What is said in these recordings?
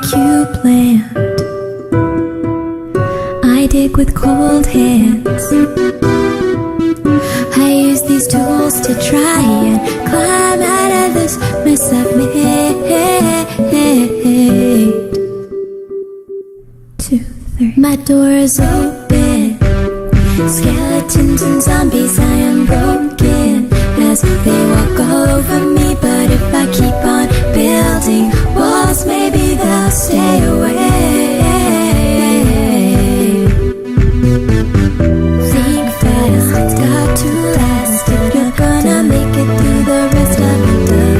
cube land. I dig with cold hands. I use these tools to try and climb out of this mess I've made. 2, 3. My door is open. Skeletons and zombies, I am broken as they walk all over me. But if I keep on building walls, maybe they'll stay away. Think fast, it's got to last if you're gonna make it through the rest of the day.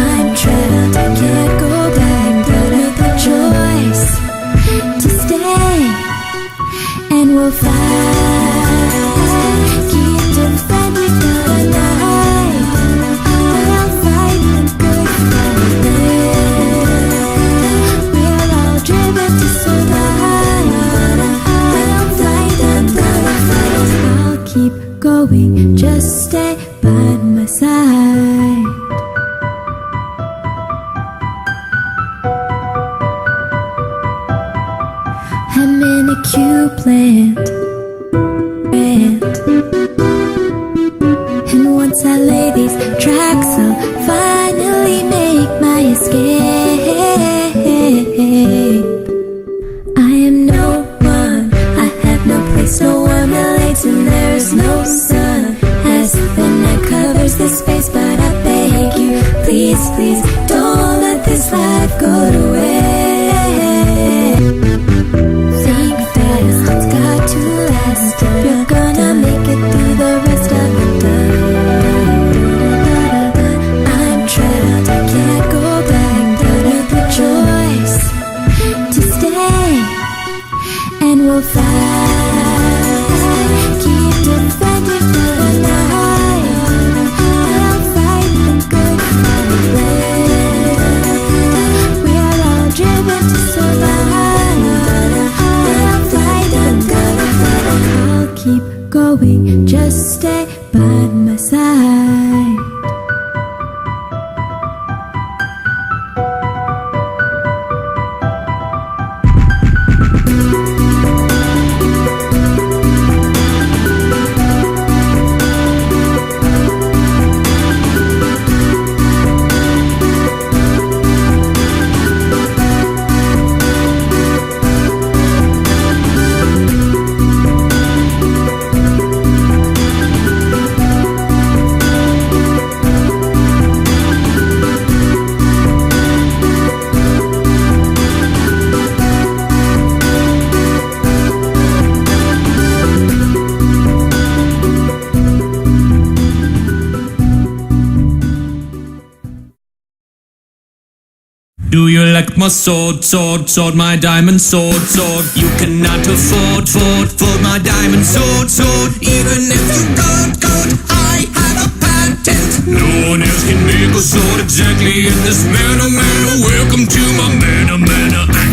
I'm trapped, I can't go back, but with the choice to stay. And we'll fight, keep defending the night. I'll fight the good fight. We're all driven to survive. I'll fight another fight. I'll keep going, just stay by my side. I'm in a cube land. And once I lay these tracks, I'll finally make my escape. I am no one, I have no place, no one relates, and there is no sun as the night covers the space. But I beg you, please, please, don't let this life go to waste. Think fast, it's got to last if you're gonna make it through the rest of the day. I'm trapped, I can't go back, but with the choice to stay. And we'll fight, keep defending the night. I'll fight the good fight. We're all driven to survive. I'll fight the good fight. I'll keep going, just stay by my side. Do you like my sword, sword, sword, my diamond sword, sword? You cannot afford, afford my diamond sword, sword. Even if you could, I have a patent. No one else can make a sword exactly in this manner, manner. Welcome to my manner, manner. I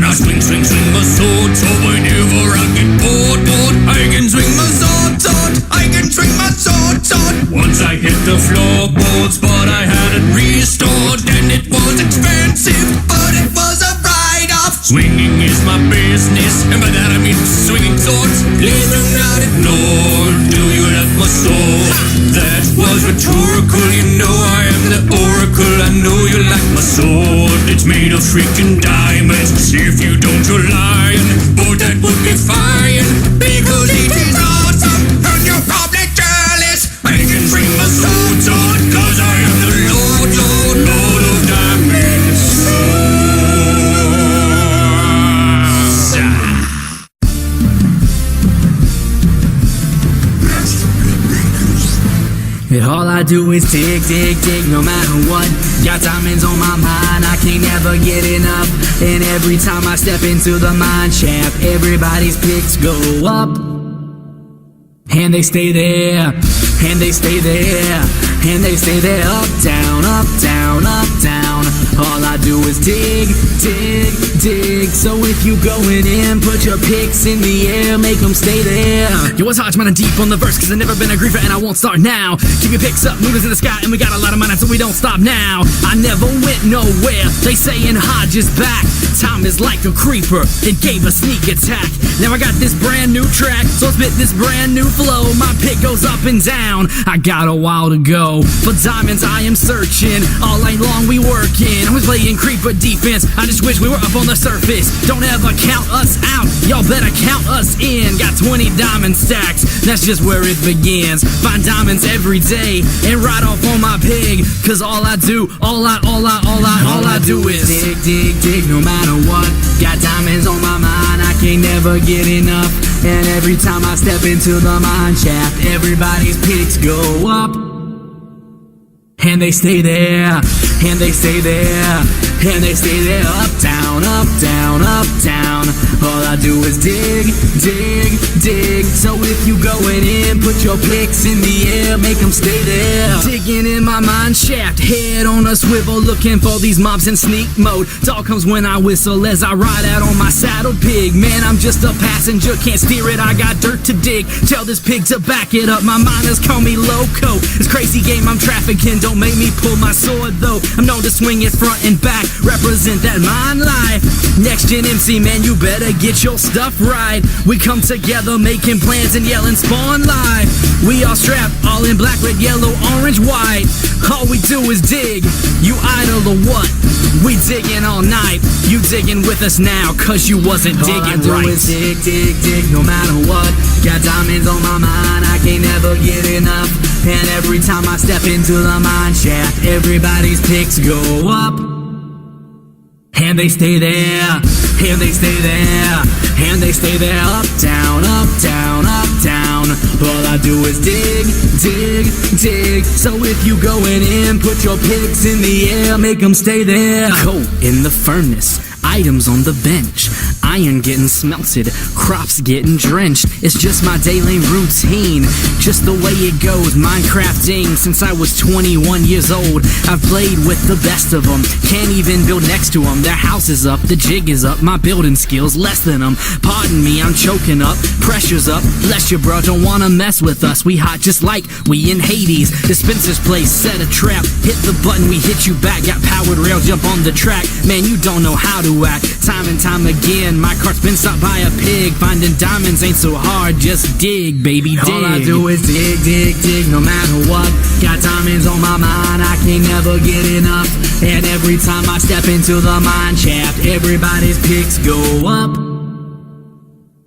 can swing, swing, swing my sword, sword. Whenever I get bored, bored, I can swing my sword, sword. I can swing my sword, sword. Once I hit the floorboards, but I had it restored, and it was expensive, but it was a write-off. Swinging is my business, and by that I mean swinging swords. Please do not ignore. Do you like my sword? That was rhetorical. You know I am the oracle. I know you like my sword. It's made of freaking diamonds. See if you don't, you're lying. But that would be fine, because it is awesome, and you're probably jealous. I can bring my sword on, cause I am the Lord, Lord, Lord of Diamonds. And all I do is dig, dig, dig, no matter what. Got diamonds on my mind, I can't ever get enough. And every time I step into the mine shaft, everybody's picks go up. And they stay there, and they stay there, and they stay there. Up, down, up, down, up, down. All I do is dig, dig, dig. dig. So if you going in, put your picks in the air, make them stay there. Yo, what's hot, man, I'm deep on the verse, cause I've never been a griefer and I won't start now. Keep your picks up, movers in the sky, and we got a lot of money, so we don't stop now. I never went nowhere, they saying Hodge is back. Time is like a creeper, it gave a sneak attack. Now I got this brand new track, so I spit this brand new flow. My pick goes up and down, I got a while to go. For diamonds I am searching, all night long we working. I was playing creeper defense, I just wish we were up on the surface. Don't ever count us out, y'all better count us in. Got 20 diamond stacks, that's just where it begins. Find diamonds every day and ride off on my pig. Cause all I do is dig, dig, dig, no matter what. Got diamonds on my mind, I can't never get enough. And every time I step into the mine shaft, everybody's picks go up. And they stay there, and they stay there, and they stay there. Up, down, up, down, up, down. All I do is dig, dig, dig. So if you going in, put your picks in the air, make them stay there. Digging in my mine shaft, head on a swivel, looking for these mobs in sneak mode. Dog comes when I whistle as I ride out on my saddled pig. Man, I'm just a passenger, can't steer it, I got dirt to dig. Tell this pig to back it up, my miners call me loco. This crazy game I'm trafficking, don't make me pull my sword though. I'm known to swing it front and back, represent that mine life. Next gen MC, man, you better get your stuff right. We come together making plans and yelling spawn live. We all strapped, all in black, red, yellow, orange, white. All we do is dig, you idle or what? We digging all night, you digging with us now, cause you wasn't digging right. All I do is dig, dig, dig, no matter what. Got diamonds on my mind, I can't never get enough. And every time I step into the mine shaft, everybody's picks go up. And they stay there, and they stay there, and they stay there. Up, down, up, down, up, down. All I do is dig, dig, dig. So if you going in, put your picks in the air, make them stay there. Coat in the furnace, items on the bench, iron getting smelted, crops getting drenched. It's just my daily routine, just the way it goes. Minecrafting since I was 21 years old. I've played with the best of them, can't even build next to them. Their house is up, the jig is up, my building skills less than them. Pardon me, I'm choking up, pressure's up. Bless you, bro, don't wanna mess with us. We hot just like we in Hades. Dispenser's place, set a trap, hit the button, we hit you back. Got powered rail, jump on the track. Man, you don't know how to act. Time and time again, my cart's been stopped by a pig. Finding diamonds ain't so hard, just dig, baby, dig. All I do is dig, dig, dig, no matter what. Got diamonds on my mind, I can't never get enough. And every time I step into the mine shaft, everybody's picks go up.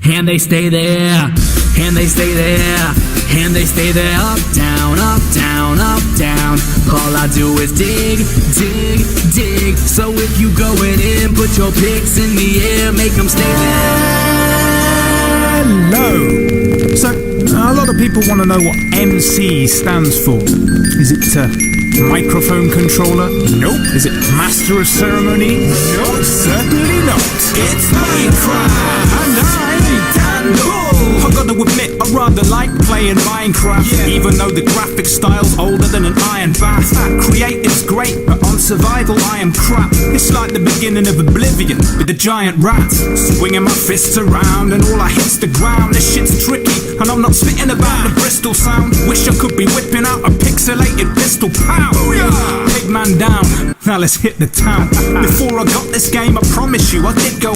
And they stay there, and they stay there, and they stay there. Up, down, up, down, up, down. All I do is dig, dig, dig. So if you going in, put your picks in the air, make them stay there. Hello. So, a lot of people want to know what MC stands for. Is it microphone controller? Nope. Is it master of ceremony? Nope, certainly not. It's Minecraft, And Dan Bull. I gotta admit, I rather like playing Minecraft, even though the graphic style's older than an iron bath. Creating's great, but on survival I am crap. It's like the beginning of Oblivion with the giant rat, swinging my fists around and all I hit's the ground. This shit's tricky, and I'm not spitting about the Bristol sound. Wish I could be whipping out a pixelated pistol. Pow! Big man down, now let's hit the town. Before I got this game, I promise you I did go